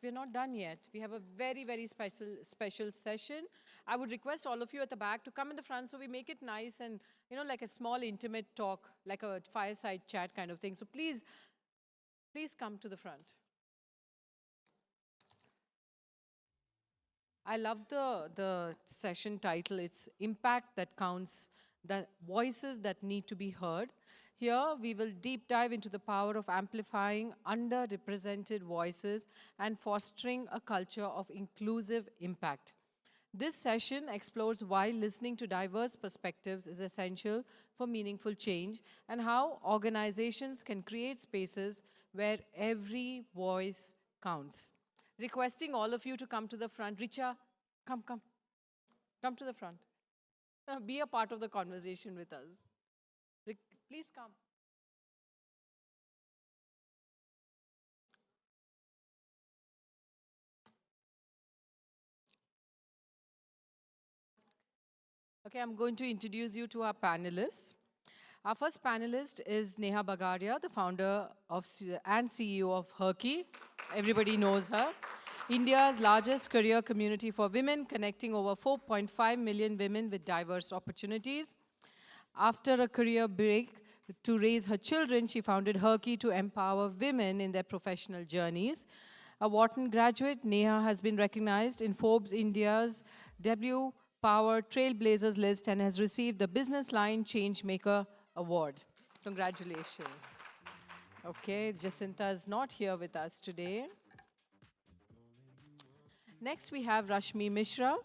we're not done yet. We have a very, very special session. I would request all of you at the back to come in the front so we make it nice and, like a small intimate talk, like a fireside chat kind of thing. So please, please come to the front. I love the session title. It's Impact That Counts, the voices that need to be heard. Here, we will deep dive into the power of amplifying underrepresented voices and fostering a culture of inclusive impact. This session explores why listening to diverse perspectives is essential for meaningful change and how organizations can create spaces where every voice counts. Requesting all of you to come to the front. Richa, come, come. Come to the front. Be a part of the conversation with us. Please come. Okay, I'm going to introduce you to our panelists. Our first panelist is Neha Bagaria, the founder and CEO of Herky. Everybody knows her. India's largest career community for women, connecting over 4.5 million women with diverse opportunities. After a career break to raise her children, she founded Herky to empower women in their professional journeys. A Wharton graduate, Neha has been recognized in Forbes India's W Power Trailblazers list and has received the Business Line Changemaker Award. Congratulations. Okay, Jacinta is not here with us today. Next, we have Rashmi Mishra.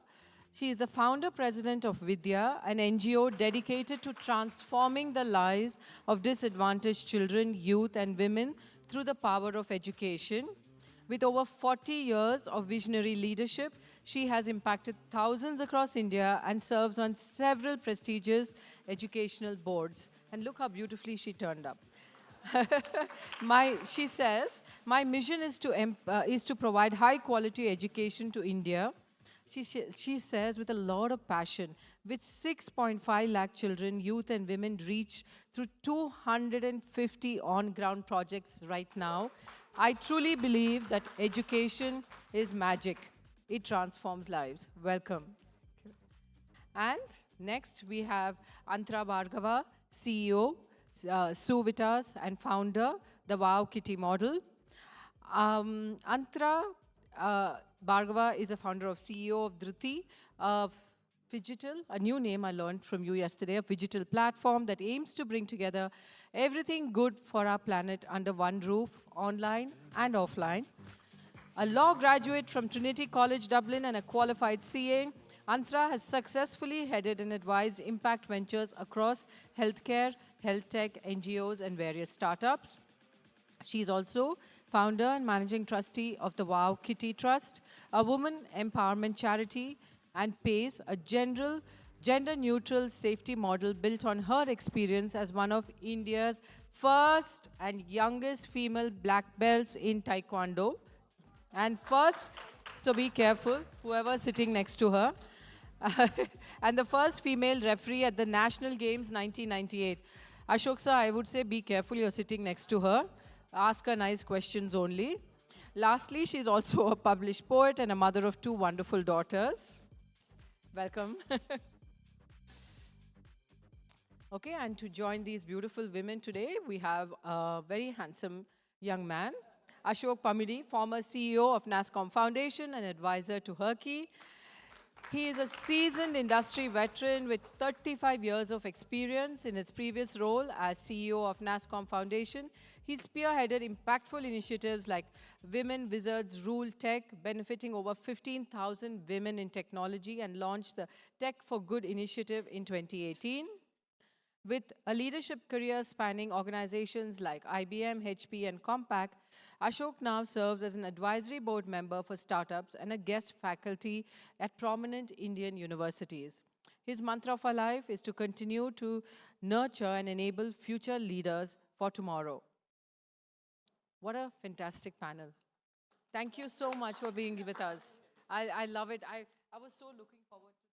She is the founder president of Vidya, an NGO dedicated to transforming the lives of disadvantaged children, youth, and women through the power of education. With over 40 years of visionary leadership, she has impacted thousands across India and serves on several prestigious educational boards. And look how beautifully she turned up. She says, my mission is to provide high-quality education to India. She says with a lot of passion, with 6.5 lakh children, youth, and women reached through 250 on-ground projects right now. I truly believe that education is magic. It transforms lives. Welcome. And next, we have Antara Bhargava, CEO, Suvitas, and founder, the Wow Kitty model. Antara Bhargava is a founder of CEO of Dhriti, Phygital, a new name I learned from you yesterday, a digital platform that aims to bring together everything good for our planet under one roof, online and offline. A law graduate from Trinity College Dublin and a qualified CA, Antara has successfully headed and advised impact ventures across healthcare, health tech, NGOs, and various startups. She is also founder and managing trustee of the Wow Kitty Trust, a woman empowerment charity, and PACE, a gender-neutral safety model built on her experience as one of India's first and youngest female black belts in Taekwondo. And first, so be careful, whoever's sitting next to her. And the first female referee at the National Games 1998. Ashok sir, I would say be careful, you're sitting next to her. Ask her nice questions only. Lastly, she's also a published poet and a mother of 2 wonderful daughters. Welcome. Okay, and to join these beautiful women today, we have a very handsome young man, Ashok Pamidi, former CEO of NASSCOM Foundation and advisor to Herky. He is a seasoned industry veteran with 35 years of experience. In his previous role as CEO of NASSCOM Foundation, he spearheaded impactful initiatives like Women Wizards Rule Tech, benefiting over 15,000 women in technology, and launched the Tech for Good initiative in 2018. With a leadership career spanning organizations like IBM, HP, and Compaq, Ashok now serves as an advisory board member for startups and a guest faculty at prominent Indian universities. His mantra for life is to continue to nurture and enable future leaders for tomorrow. What a fantastic panel. Thank you so much for being with us. I love it. I was so looking forward to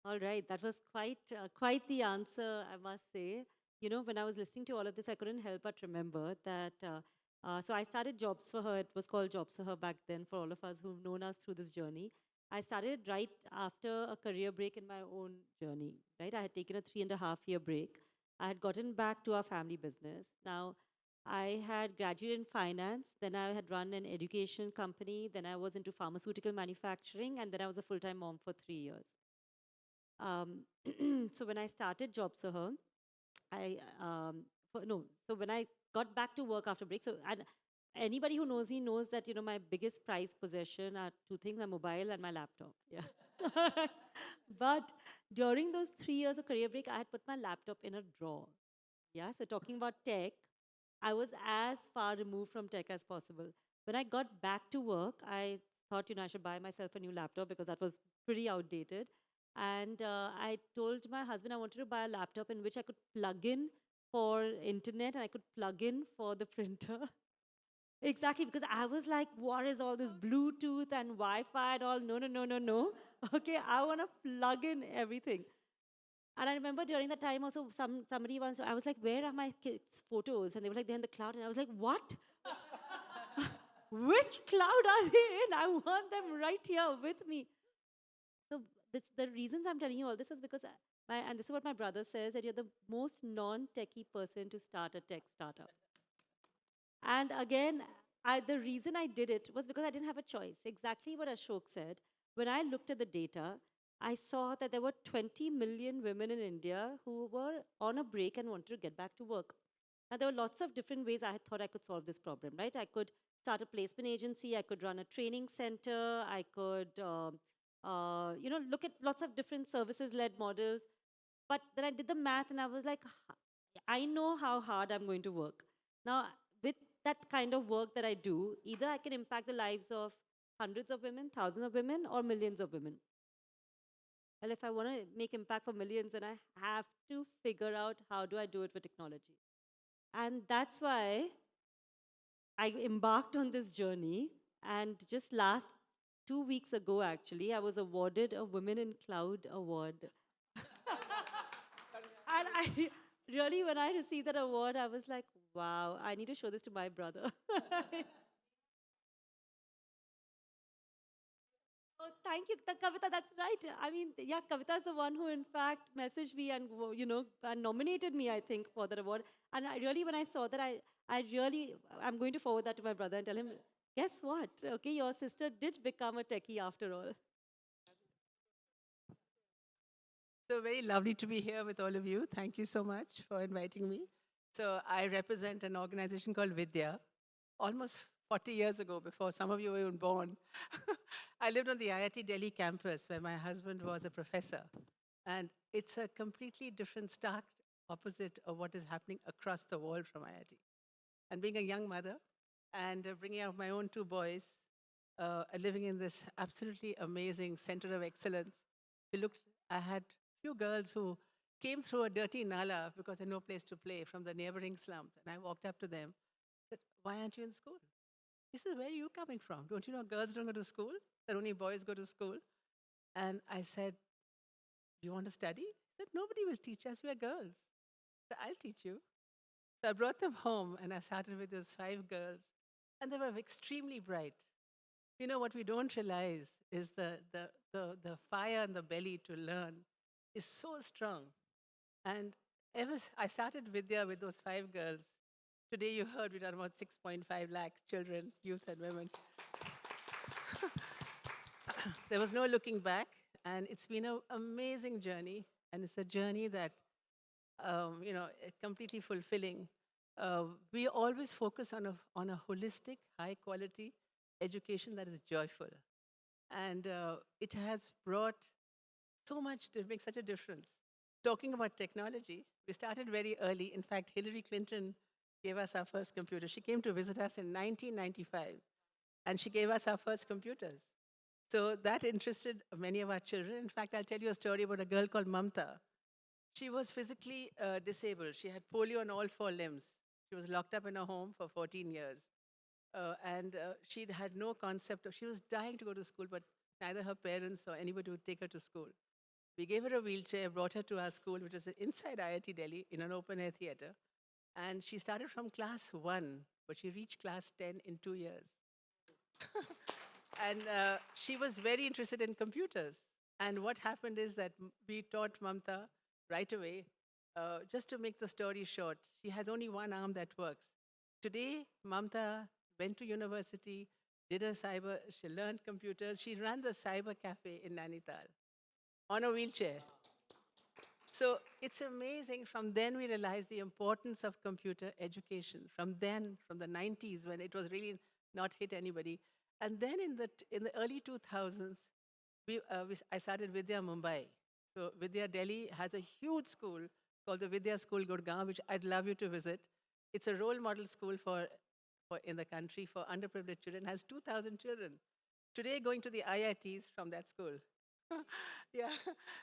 All right, that was quite the answer, I must say. You know, when I was listening to all of this, I couldn't help but remember that. So I started Jobs for Her. It was called Jobs for Her back then. For all of us who've known us through this journey, I started right after a career break in my own journey. Right, I had taken a 3.5 year break. I had gotten back to our family business. Now, I had graduated in finance. Then I had run an education company. Then I was into pharmaceutical manufacturing, and then I was a full-time mom for 3 years. Um, so when I started Jobs for Her, I no. So when I got back to work after break, so and anybody who knows me knows that my biggest prized possession are two things: my mobile and my laptop. Yeah. But during those 3 years of career break, I had put my laptop in a drawer. Yeah. So talking about tech, I was as far removed from tech as possible. When I got back to work, I thought, I should buy myself a new laptop because that was pretty outdated. And I told my husband I wanted to buy a laptop in which I could plug in for internet and I could plug in for the printer. Exactly, because I was like, what is all this Bluetooth and Wi-Fi and all? No, no, no, no, no. Okay, I want to plug in everything. And I remember during that time also somebody once I was like, where are my kids' photos? And they were like, they're in the cloud. And I was like, what? Which cloud are they in? I want them right here with me. So the reasons I'm telling you all this is because and this is what my brother says, that you're the most non-techie person to start a tech startup. And again, the reason I did it was because I didn't have a choice. Exactly what Ashok said. When I looked at the data, I saw that there were 20 million women in India who were on a break and wanted to get back to work. Now, there were lots of different ways I had thought I could solve this problem, right? I could start a placement agency, I could run a training center, I could, look at lots of different services-led models. But then I did the math and I was like, I know how hard I'm going to work. Now, with that kind of work that I do, either I can impact the lives of hundreds of women, thousands of women, or millions of women. Well, if I want to make impact for millions, then I have to figure out how do I do it with technology. And that's why I embarked on this journey. And just last 2 weeks ago, actually, I was awarded a Women in Cloud award. And I really, when I received that award, I was like, wow, I need to show this to my brother. Oh, thank you, Kavita. That's right. I mean, yeah, Kavita is the one who, in fact, messaged me and and nominated me, I think, for that award. And I really, when I saw that, I'm going to forward that to my brother and tell him, guess what? Okay, your sister did become a techie after all. So very lovely to be here with all of you. Thank you so much for inviting me. So I represent an organization called Vidya. Almost 40 years ago, before some of you were even born, I lived on the IIT Delhi campus where my husband was a professor. And it's a completely different, stark opposite of what is happening across the world from IIT. And being a young mother and bringing up my own two boys, living in this absolutely amazing center of excellence, I had few girls who came through a dirty nala because they had no place to play from the neighboring slums. And I walked up to them, said, why aren't you in school? He says, where are you coming from? Don't you know girls don't go to school? That only boys go to school? And I said, do you want to study? He said, nobody will teach us, we are girls. So I'll teach you. So I brought them home and I started with those 5 girls. And they were extremely bright. You know, what we don't realize is the fire in the belly to learn is so strong. And I started Vidya with those 5 girls. Today you heard we done about 6.5 lakh children, youth and women. There was no looking back, and it's been an amazing journey. And it's a journey that, completely fulfilling. We always focus on a holistic, high quality education that is joyful. And it has brought so much to make such a difference. Talking about technology, we started very early. In fact, Hillary Clinton gave us our first computer. She came to visit us in 1995, and she gave us our first computers. So that interested many of our children. In fact, I'll tell you a story about a girl called Mamta. She was physically disabled. She had polio on all 4 limbs. She was locked up in a home for 14 years. And she had no concept of, she was dying to go to school, but neither her parents or anybody would take her to school. We gave her a wheelchair, brought her to our school, which is inside IIT Delhi in an open air theater. And she started from class 1, but she reached class 10 in 2 years. And she was very interested in computers. And what happened is that we taught Mamta right away. Just to make the story short, she has only one arm that works. Today, Mamta went to university, did a cyber, she learned computers. She runs a cyber cafe in Nainital on a wheelchair. So it's amazing. From then, we realized the importance of computer education. From then, from the 90s, when it was really not hit anybody. And then in the early 2000s, I started Vidya Mumbai. So Vidya Delhi has a huge school called the Vidya School Gurgaon, which I'd love you to visit. It's a role model school for in the country for underprivileged children, has 2,000 children. Today, going to the IITs from that school. Yeah.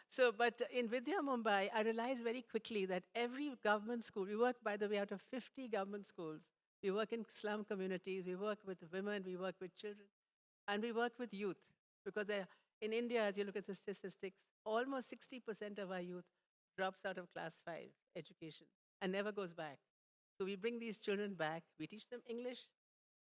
So, but in Vidya Mumbai, I realized very quickly that every government school, we work, by the way, out of 50 government schools. We work in slum communities, we work with women, we work with children, and we work with youth. Because in India, as you look at the statistics, almost 60% of our youth drops out of class 5 education and never goes back. So we bring these children back, we teach them English,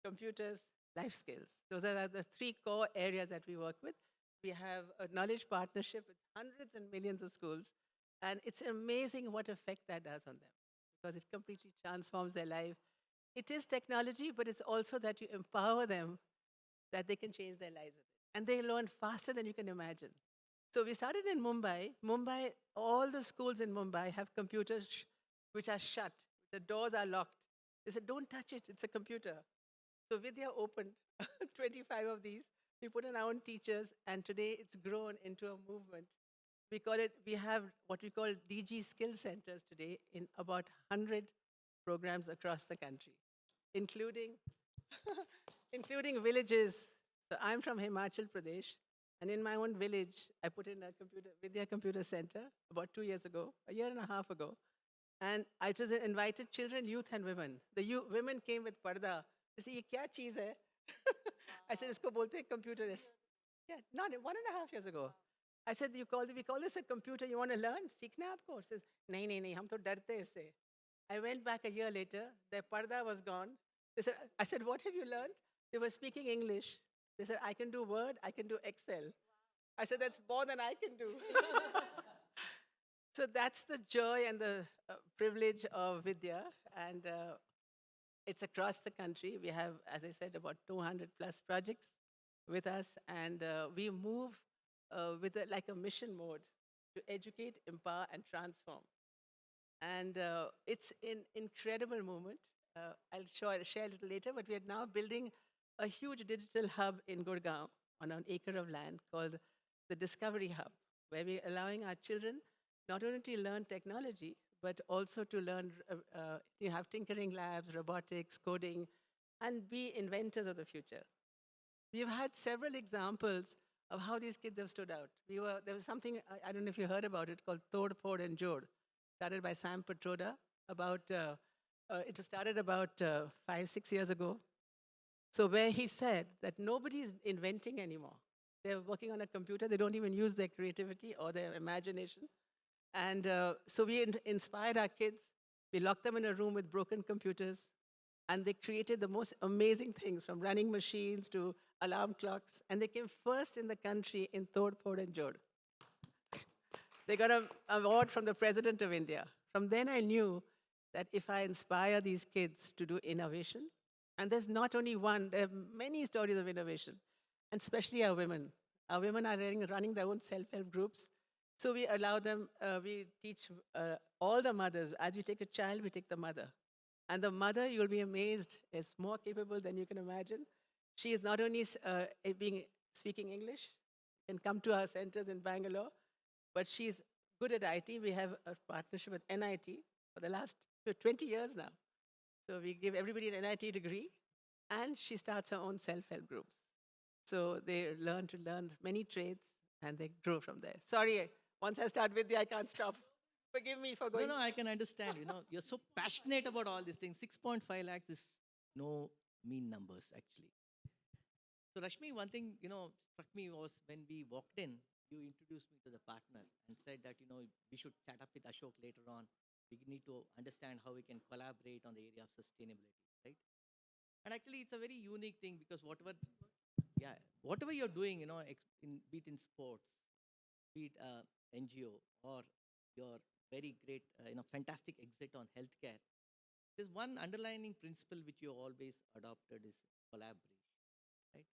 computers, life skills. Those are the three core areas that we work with. We have a knowledge partnership with hundreds and millions of schools, and it's amazing what effect that does on them because it completely transforms their life. It is technology, but it's also that you empower them that they can change their lives with it. And they learn faster than you can imagine. So we started in Mumbai. Mumbai, all the schools in Mumbai have computers which are shut. The doors are locked. They said, don't touch it, it's a computer. So Vidya opened 25 of these. We put in our own teachers, and today it's grown into a movement. We have what we call DG skill centers today in about 100 programs across the country, including, including villages. So I'm from Himachal Pradesh, and in my own village, I put in a Vidya Computer Center about 2 years ago, a year and a half ago. And I just invited children, youth, and women. The women came with parda. They say, "Ye kya cheez hai?" I said, "Isko bolte hai computer." Yeah, not 1.5 years ago. I said, we call this a computer. You want to learn? Seekhna hai aapko? Says, nahi, hum to darte hain isse. I went back a year later. Their parda was gone. I said, what have you learned? They were speaking English. They said, I can do Word, I can do Excel. I said, that's more than I can do. So that's the joy and the privilege of Vidya. And it's across the country. We have, as I said, about 200 plus projects with us. And we move with like a mission mode to educate, empower, and transform. And it's an incredible moment. I'll share a little later, but we are now building a huge digital hub in Gurgaon on an acre of land called the Discovery Hub, where we're allowing our children not only to learn technology, but also to learn, to have tinkering labs, robotics, coding, and be inventors of the future. We've had several examples of how these kids have stood out. There was something, I don't know if you heard about it, called Tod, Pod, and Jod, started by Sam Petroda. It started about 5-6 years ago. So where he said that nobody is inventing anymore. They're working on a computer. They don't even use their creativity or their imagination. And so we inspired our kids. We locked them in a room with broken computers. And they created the most amazing things, from running machines to alarm clocks. And they came first in the country in Tod, Pod, and Jod. They got an award from the President of India. From then I knew that if I inspire these kids to do innovation, and there's not only one, there are many stories of innovation, and especially our women. Our women are running their own self-help groups. So we allow them, we teach all the mothers. As you take a child, we take the mother. And the mother, you'll be amazed, is more capable than you can imagine. She is not only speaking English, and come to our centers in Bangalore, but she's good at IT. We have a partnership with NIT for the last 20 years now. So we give everybody an NIT degree, and she starts her own self-help groups. So they learn many trades, and they grow from there. Sorry, once I start with you, I can't stop. Forgive me for going. No, I can understand. You're so passionate about all these things. 6.5 lakhs is no mean numbers, actually. So, Rashmi, one thing, struck me was when we walked in, you introduced me to the partner and said that, we should chat up with Ashok later on. We need to understand how we can collaborate on the area of sustainability, right? And actually, it's a very unique thing because yeah, whatever you're doing, be it in sports, be it NGO, or your very great, fantastic exit on healthcare, there's one underlining principle which you always adopted is collaboration, right?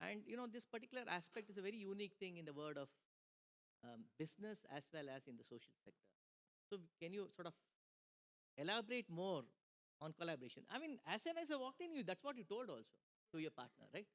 And this particular aspect is a very unique thing in the world of business as well as in the social sector. So can you sort of elaborate more on collaboration? I mean, as soon as I walked in, that's what you told also to your partner, right?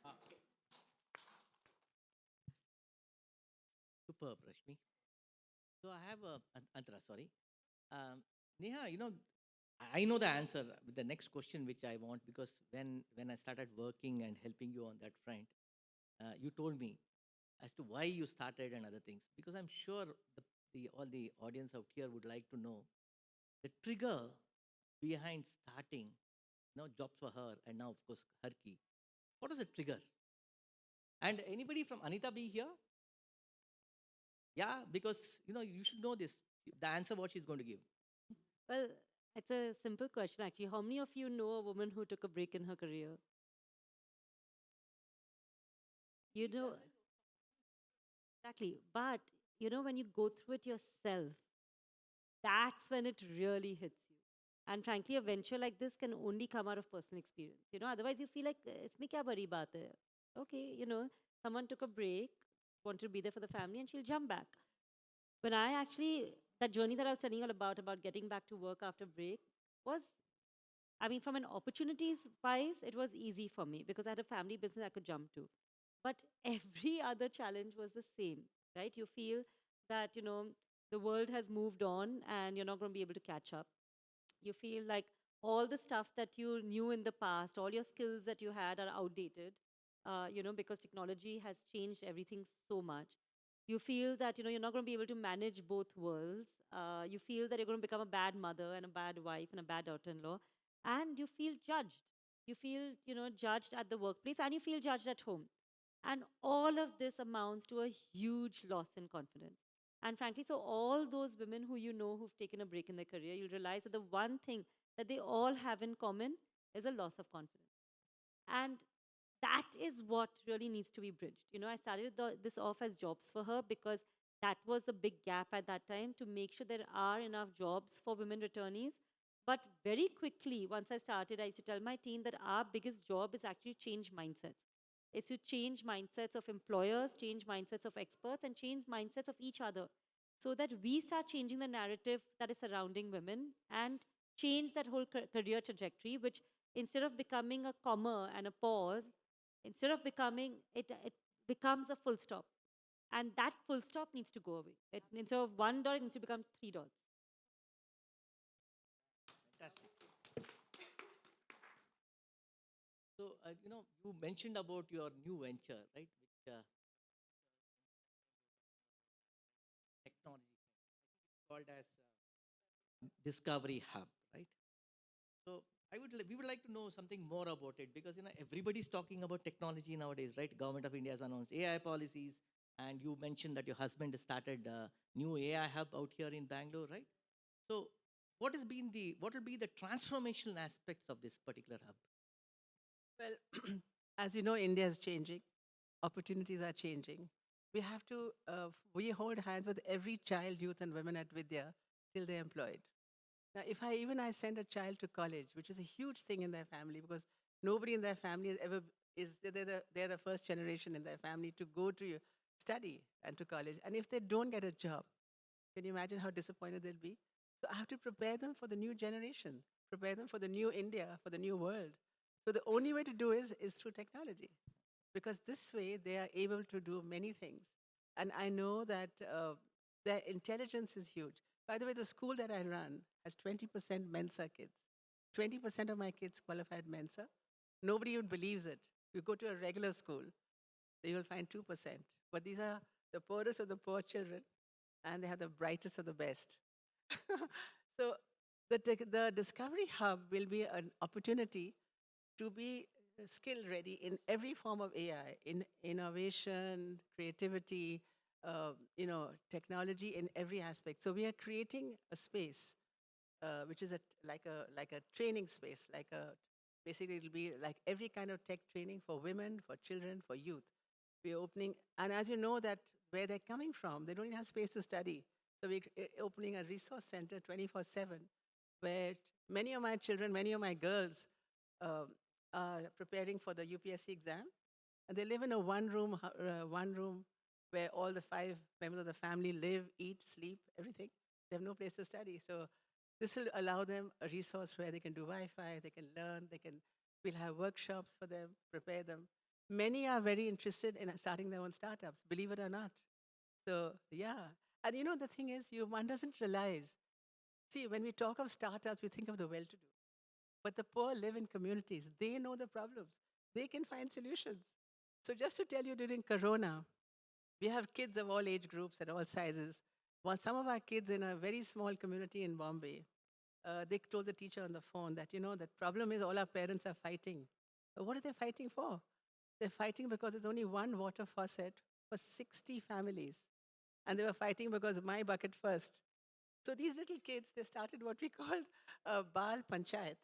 Ah, superb, Rashmi. So I have Antara, sorry. Um, Neha, I know the answer with the next question which I want, because when I started working and helping you on that front, you told me as to why you started and other things. Because I'm sure the all the audience out here would like to know the trigger behind starting, jobs for her, and now of course her key. What was the trigger? And anybody from Anita B here? Yeah, because you should know this. The answer what she's going to give. Well, it's a simple question actually. How many of you know a woman who took a break in her career? You know, exactly. But when you go through it yourself, that's when it really hits you. And frankly, a venture like this can only come out of personal experience. Otherwise you feel like, isme kya badi baat hai? Okay, someone took a break, wanted to be there for the family, and she'll jump back. When I actually, that journey that I was telling you all about getting back to work after break, was, I mean, from an opportunities wise, it was easy for me because I had a family business I could jump to. But every other challenge was the same, right? You feel that, the world has moved on and you're not going to be able to catch up. You feel like all the stuff that you knew in the past, all your skills that you had are outdated, because technology has changed everything so much. You feel that, you're not going to be able to manage both worlds. You feel that you're going to become a bad mother and a bad wife and a bad daughter-in-law. And you feel judged. You feel, judged at the workplace, and you feel judged at home. And all of this amounts to a huge loss in confidence. And frankly, so all those women who who've taken a break in their career, you'll realize that the one thing that they all have in common is a loss of confidence. And that is what really needs to be bridged. I started this off as jobs for her because that was the big gap at that time, to make sure there are enough jobs for women returnees. But very quickly, once I started, I used to tell my team that our biggest job is actually change mindsets. It's to change mindsets of employers, change mindsets of experts, and change mindsets of each other, so that we start changing the narrative that is surrounding women and change that whole career trajectory, which instead of becoming a comma and a pause, instead of becoming it becomes a full stop. And that full stop needs to go away. Instead of one dot, it needs to become three dots. Fantastic. So, you mentioned about your new venture, right? Which technology called as Discovery Hub, right? So, we would like to know something more about it, because everybody's talking about technology nowadays, right? Government of India has announced AI policies, and you mentioned that your husband has started a new AI hub out here in Bangalore, right? So, what will be the transformational aspects of this particular hub? Well, as you know, India is changing. Opportunities are changing. We hold hands with every child, youth, and women at Vidya till they're employed. Now, if I send a child to college, which is a huge thing in their family, because nobody in their family has ever they're the first generation in their family to go to study and to college. And if they don't get a job, can you imagine how disappointed they'll be? So I have to prepare them for the new generation, prepare them for the new India, for the new world. So the only way to do is through technology, because this way they are able to do many things. And I know that their intelligence is huge. By the way, the school that I run has 20% Mensa kids. 20% of my kids qualified Mensa. Nobody would believes it. You go to a regular school, you will find 2%. But these are the poorest of the poor children, and they have the brightest of the best. So the Discovery Hub will be an opportunity to be skill ready in every form of AI, in innovation, creativity, technology in every aspect. So we are creating a space, which is like a training space, basically it'll be like every kind of tech training for women, for children, for youth. We're opening, and as you know that where they're coming from, they don't even have space to study. So we're opening a resource center 24/7, where many of my children, many of my girls uh, are preparing for the UPSC exam, and they live in a one room where all the 5 members of the family live, eat, sleep, everything. They have no place to study. So this will allow them a resource where they can do Wi-Fi, they can learn, we'll have workshops for them, prepare them. Many are very interested in starting their own startups, believe it or not. So yeah, and the thing is, one doesn't realize. See, when we talk of startups, we think of the well-to-do, but the poor live in communities. They know the problems. They can find solutions. So just to tell you, during Corona, we have kids of all age groups and all sizes. Well, some of our kids in a very small community in Bombay, they told the teacher on the phone that, the problem is all our parents are fighting. What are they fighting for? They're fighting because there's only one water faucet for 60 families. And they were fighting because my bucket first. So these little kids, they started what we called Bal Panchayat,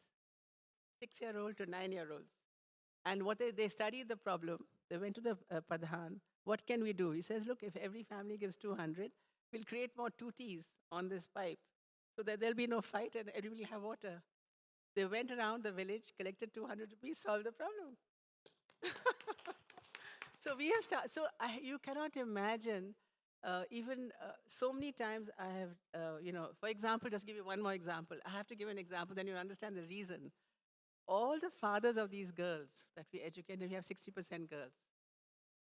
6-year-old to 9-year-olds. And what they studied the problem. They went to the Pradhan. What can we do? He says, look, if every family gives 200, we'll create more tutis on this pipe so that there'll be no fight and everybody will have water. They went around the village, collected 200 rupees, solved the problem. So we have started. So you cannot imagine. Even so many times I have, for example, just give you one more example. I have to give an example, then you'll understand the reason. All the fathers of these girls that we educate, and we have 60% girls,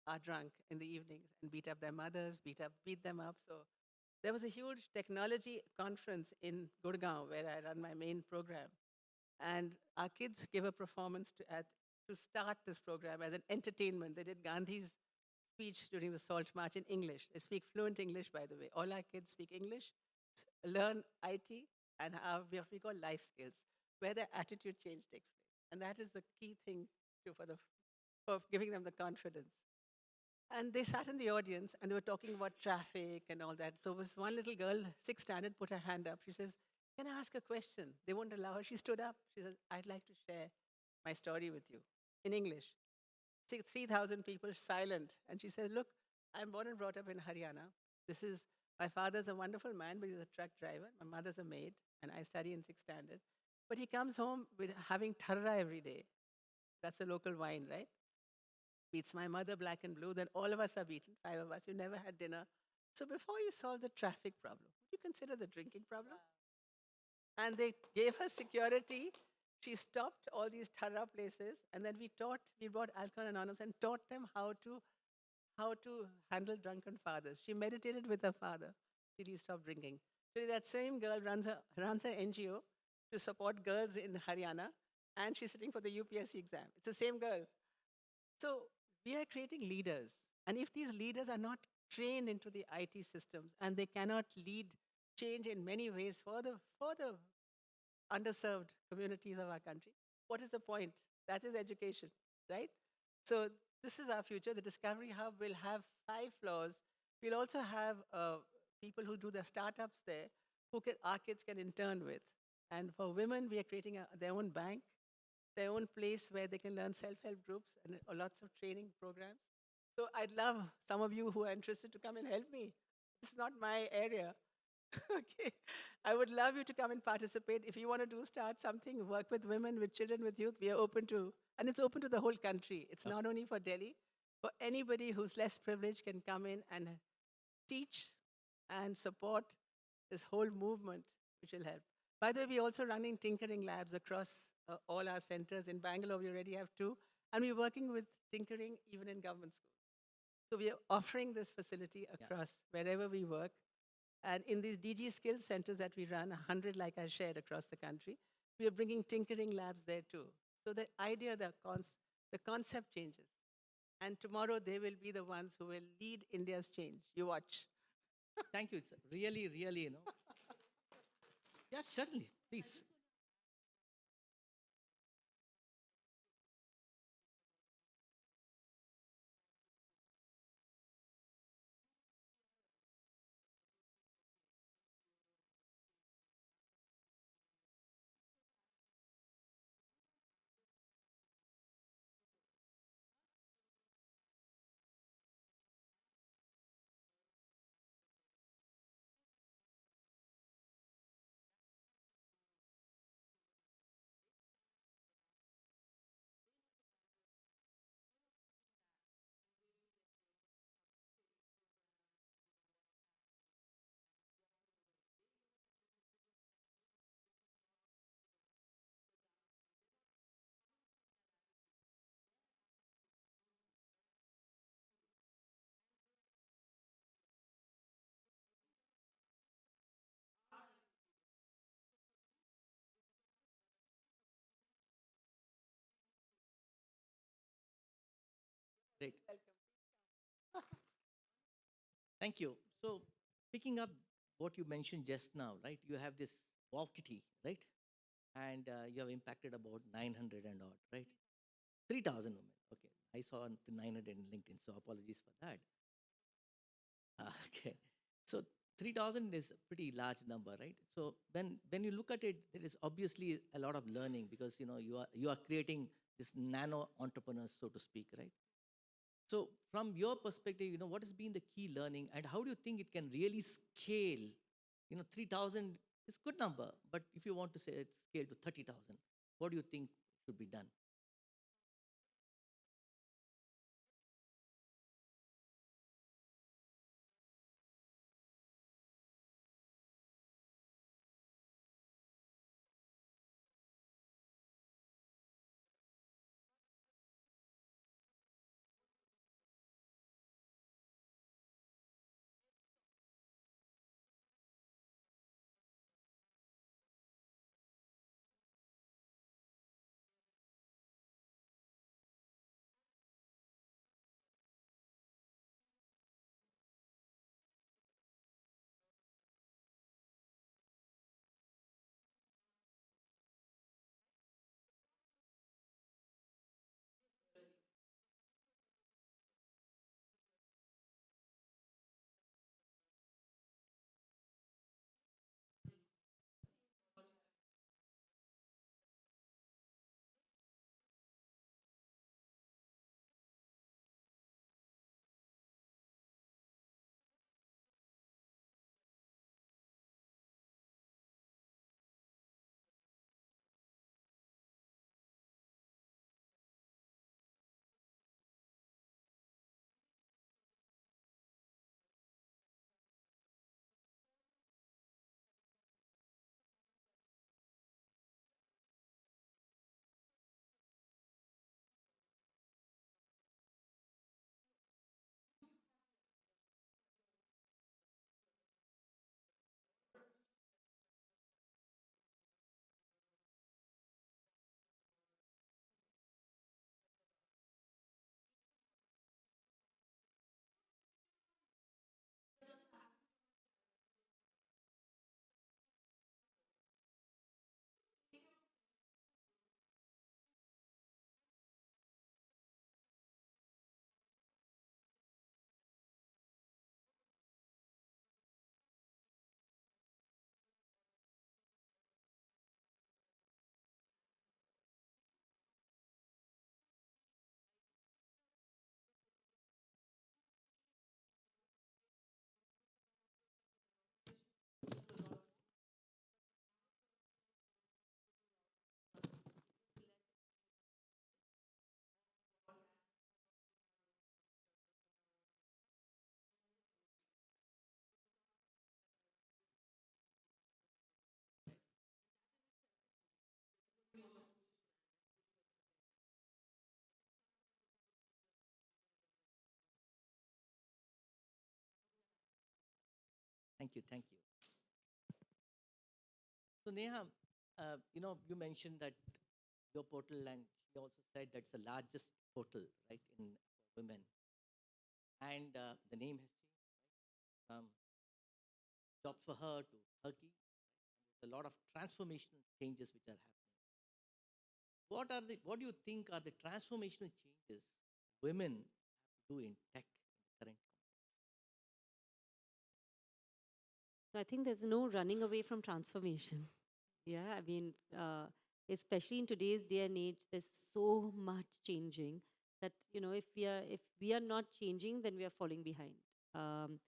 are drunk in the evenings and beat up their mothers, beat them up. So there was a huge technology conference in Gurgaon where I run my main program. And our kids gave a performance to start this program as an entertainment. They did Gandhi's speech during the Salt March in English. They speak fluent English, by the way. All our kids speak English, learn IT, and have what we call life skills, where their attitude change takes place. And that is the key thing for giving them the confidence. And they sat in the audience and they were talking about traffic and all that. So this one little girl, sixth standard, put her hand up. She says, "Can I ask a question?" They won't allow her. She stood up. She says, "I'd like to share my story with you in English." 3,000 people silent. And she said, "Look, I'm born and brought up in Haryana. This is, my father's a wonderful man, but he's a truck driver. My mother's a maid, and I study in sixth standard. But he comes home with having tharra every day. That's a local wine, right? Beats my mother black and blue. Then all of us are beaten, 5 of us. You never had dinner. So before you solve the traffic problem, would you consider the drinking problem?" And they gave her security. She stopped all these thara places, and then we brought Alcohol Anonymous and taught them how to handle drunken fathers. She meditated with her father till he stopped drinking. Today, that same girl runs an NGO to support girls in Haryana, and she's sitting for the UPSC exam. It's the same girl. So we are creating leaders, and if these leaders are not trained into the IT systems and they cannot lead change in many ways for the underserved communities of our country, what is the point? That is education, right? So this is our future. The Discovery Hub will have 5 floors. We'll also have people who do the startups there, our kids can intern with. And for women, we are creating their own bank, their own place where they can learn self-help groups and lots of training programs. So I'd love some of you who are interested to come and help me. It's not my area. Okay. I would love you to come and participate. If you want to start something, work with women, with children, with youth, we are open to, and it's open to the whole country. It's not only for Delhi. For anybody who's less privileged can come in and teach and support this whole movement, which will help. By the way, we're also running tinkering labs across all our centers. In Bangalore, we already have 2, and we're working with tinkering even in government schools. So we are offering this facility across wherever we work. And in these DG skills centers that we run, 100 like I shared across the country, we are bringing tinkering labs there too. So the idea, the concept changes. And tomorrow they will be the ones who will lead India's change. You watch. Thank you. It's really, really, Yes, certainly. Please. Great. Thank you. So, picking up what you mentioned just now, right? You have this wow kitty, right? And you have impacted about 900 and odd, right? 3,000 women. Okay. I saw the 900 in LinkedIn, so apologies for that. Okay. So 3,000 is a pretty large number, right? So when you look at it, there is obviously a lot of learning because you are creating this nano entrepreneurs, so to speak, right? So from your perspective, what has been the key learning and how do you think it can really scale? 3,000 is good number, but if you want to say it's scale to 30,000, what do you think should be done? Thank you. Thank you. So Neha, you mentioned that your portal, and you also said that's the largest portal, right, in for women. And the name has changed from Job for Her to Huggy. There's a lot of transformational changes which are happening. What do you think are the transformational changes women have to do in tech in the current So I think there's no running away from transformation. Yeah, I mean, especially in today's day and age, there's so much changing that if we are not changing, then we are falling behind. Um,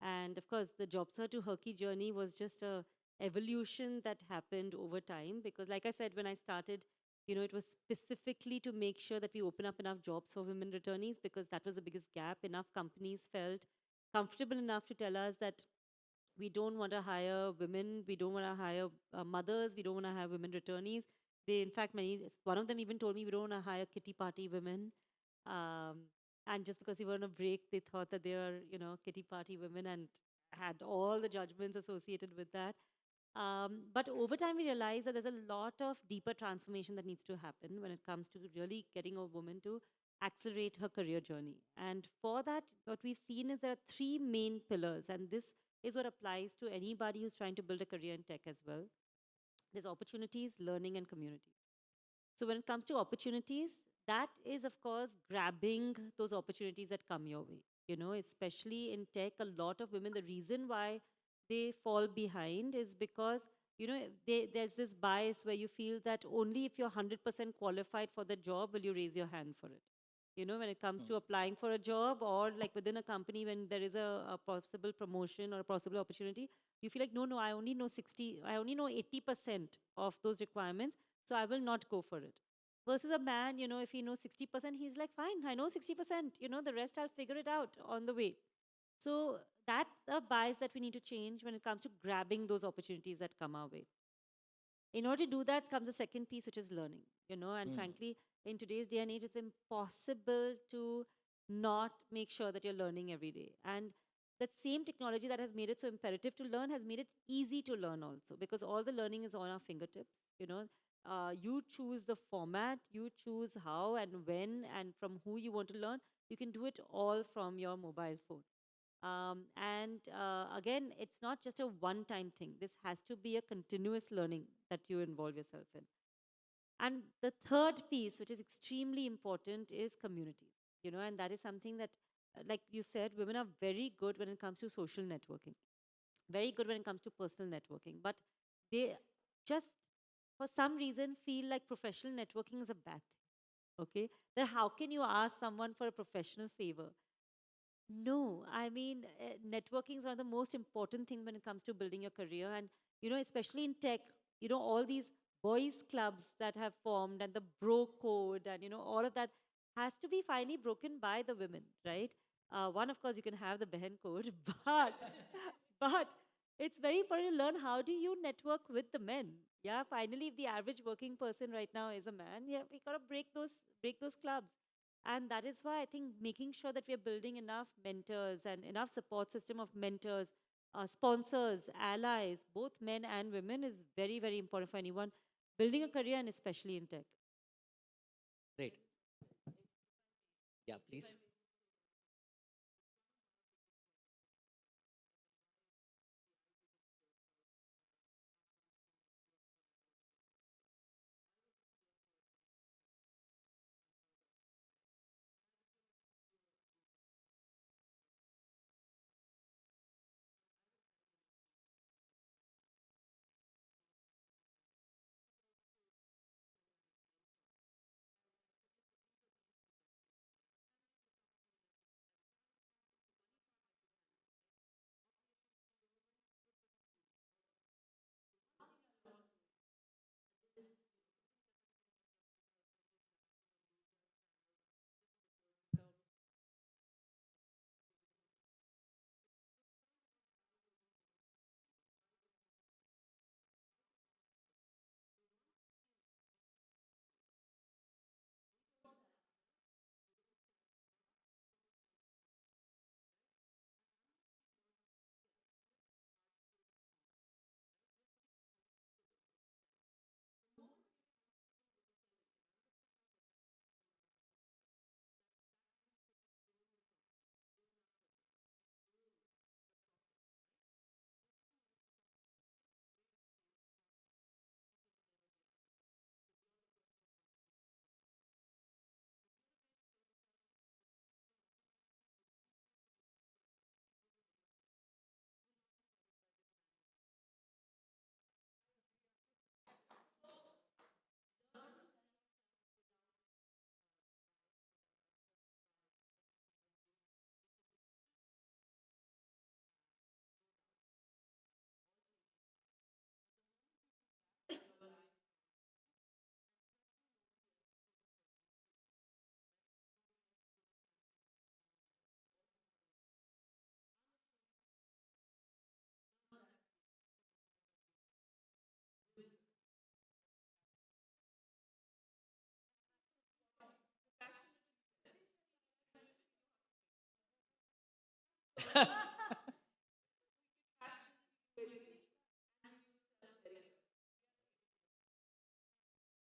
and of course, the job search to Herky journey was just a evolution that happened over time. Because, like I said, when I started, it was specifically to make sure that we open up enough jobs for women returnees, because that was the biggest gap. Enough companies felt comfortable enough to tell us that we don't want to hire women, we don't want to hire mothers, we don't want to hire women returnees. They, in fact, one of them even told me we don't want to hire kitty party women. Um, and just because they were on a break, they thought that they were, kitty party women, and had all the judgments associated with that. But over time, we realized that there's a lot of deeper transformation that needs to happen when it comes to really getting a woman to accelerate her career journey. And for that, what we've seen is there are three main pillars, and this is what applies to anybody who's trying to build a career in tech as well. There's opportunities, learning, and community. So when it comes to opportunities, that is, of course, grabbing those opportunities that come your way. Especially in tech, a lot of women, the reason why they fall behind is because, there's this bias where you feel that only if you're 100% qualified for the job will you raise your hand for it. When it comes to applying for a job, or like within a company, when there is a possible promotion or a possible opportunity, you feel like, no, no, I only know 80% of those requirements, so I will not go for it. Versus a man, if he knows 60%, he's like, fine, I know 60%, the rest I'll figure it out on the way. So that's a bias that we need to change when it comes to grabbing those opportunities that come our way. In order to do that comes a second piece, which is learning, and frankly, in today's day and age, it's impossible to not make sure that you're learning every day. And that same technology that has made it so imperative to learn has made it easy to learn also, because all the learning is on our fingertips. You choose the format, you choose how and when and from who you want to learn. You can do it all from your mobile phone. And again, it's not just a one time thing. This has to be a continuous learning that you involve yourself in. And the third piece, which is extremely important, is communities. And that is something that, like you said, women are very good when it comes to social networking, very good when it comes to personal networking. But they just, for some reason, feel like professional networking is a bad thing. Okay? Then how can you ask someone for a professional favor? No, I mean, networking is one of the most important things when it comes to building your career. And, especially in tech, all these boys' clubs that have formed, and the bro code, and, all of that has to be finally broken by the women, right? One, of course, you can have the Behan code, but it's very important to learn how do you network with the men. Yeah, finally, if the average working person right now is a man, yeah, we gotta break those clubs. And that is why I think making sure that we are building enough mentors and enough support system of mentors, sponsors, allies, both men and women, is very, very important for anyone building a career, and especially in tech. Great. Yeah, please.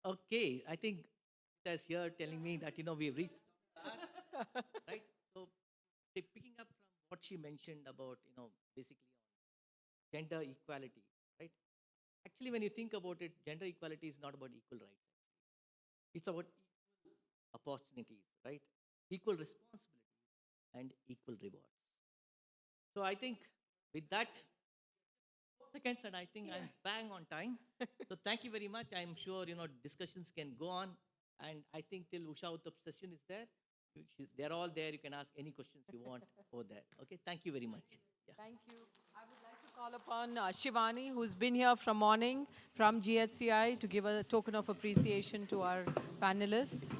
Okay, I think that's here telling me that, we've reached, right? So, picking up from what she mentioned about, basically on gender equality, right? Actually, when you think about it, gender equality is not about equal rights. It's about equal opportunities, right? Equal responsibilities and equal rewards. So I think with that, seconds, and I think I'm bang on time. So thank you very much. I'm sure discussions can go on, and I think till Usha Uttap's session is there, they're all there. You can ask any questions you want over there. Okay, thank you very much. Yeah. Thank you. I would like to call upon Shivani, who's been here from morning from GHCI, to give a token of appreciation to our panelists.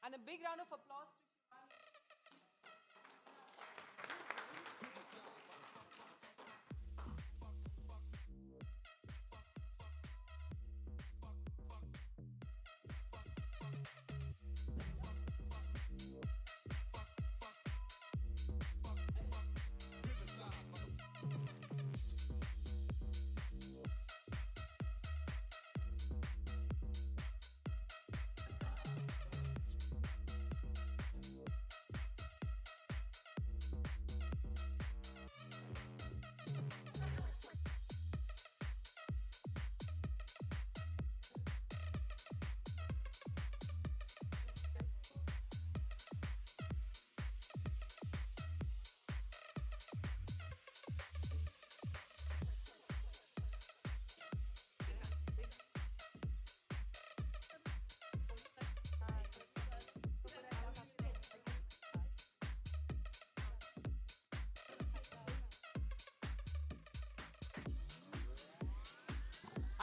And a big round of applause to Shivani.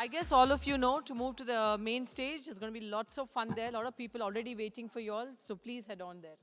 I guess all of you know to move to the main stage. There's going to be lots of fun there. A lot of people already waiting for you all. So please head on there.